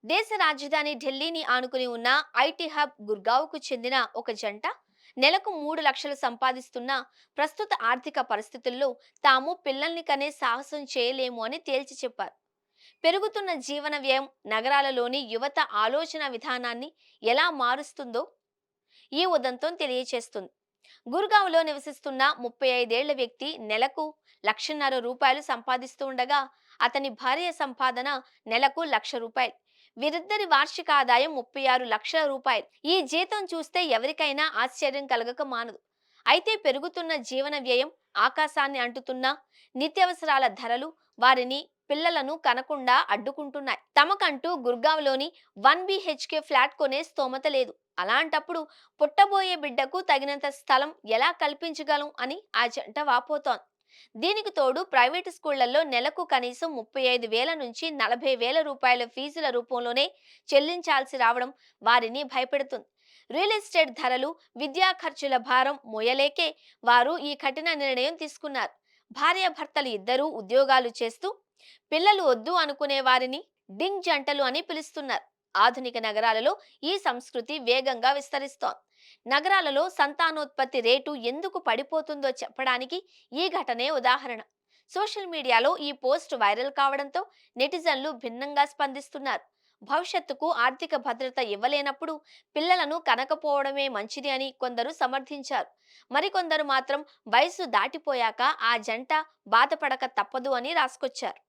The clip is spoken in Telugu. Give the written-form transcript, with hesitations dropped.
దేశ రాజధాని ఢిల్లీని ఆనుకుని ఉన్న ఐటీ హబ్ గుర్గావ్కు చెందిన ఒక జంట నెలకు 3 లక్షలు సంపాదిస్తున్న ప్రస్తుత ఆర్థిక పరిస్థితుల్లో తాము పిల్లల్ని కనే సాహసం చేయలేము అని తేల్చి చెప్పారు. పెరుగుతున్న జీవన వ్యయం నగరాలలోని యువత ఆలోచన విధానాన్ని ఎలా మారుస్తుందో ఈ ఉదంతం తెలియచేస్తుంది. గుర్గావ్లో నివసిస్తున్న 35 ఏళ్ల వ్యక్తి నెలకు 1,50,000 సంపాదిస్తూ ఉండగా అతని భార్య సంపాదన నెలకు రూ. 1,00,000. వీరిద్దరి వార్షిక ఆదాయం 36 లక్షల రూపాయలు. ఈ జీతం చూస్తే ఎవరికైనా ఆశ్చర్యం కలగక మానదు. అయితే పెరుగుతున్న జీవన వ్యయం, ఆకాశాన్ని అంటుతున్న నిత్యావసరాల ధరలు వారిని పిల్లలను కనకుండా అడ్డుకుంటున్నాయి. తమకంటూ గుర్గావ్లోని 1 BHK ఫ్లాట్ కొనే స్తోమత లేదు. అలాంటప్పుడు పుట్టబోయే బిడ్డకు తగినంత స్థలం ఎలా కల్పించగలం అని ఆ జంట వాపోతోంది. దీనికి తోడు ప్రైవేటు స్కూళ్లలో నెలకు కనీసం 35,000 నుంచి 40,000 రూపాయల ఫీజుల రూపంలోనే చెల్లించాల్సి రావడం వారిని భయపెడుతుంది. రియల్ ఎస్టేట్ ధరలు, విద్యా ఖర్చుల భారం మోయలేకే వారు ఈ కఠిన నిర్ణయం తీసుకున్నారు. భార్యాభర్తలు ఇద్దరూ ఉద్యోగాలు చేస్తూ పిల్లలు వద్దు అనుకునే వారిని డింగ్ జంటలు అని పిలుస్తున్నారు. ఆధునిక నగరాలలో ఈ సంస్కృతి వేగంగా విస్తరిస్తోంది. నగరాలలో సంతానోత్పత్తి రేటు ఎందుకు పడిపోతుందో చెప్పడానికి ఈ ఘటనే ఉదాహరణ. సోషల్ మీడియాలో ఈ పోస్ట్ వైరల్ కావడంతో నెటిజన్లు భిన్నంగా స్పందిస్తున్నారు. భవిష్యత్తుకు ఆర్థిక భద్రత ఇవ్వలేనప్పుడు పిల్లలను కనకపోవడమే మంచిది అని కొందరు సమర్థించారు. మరికొందరు మాత్రం వయసు దాటిపోయాక ఆ జంట బాధపడక తప్పదు అని రాసుకొచ్చారు.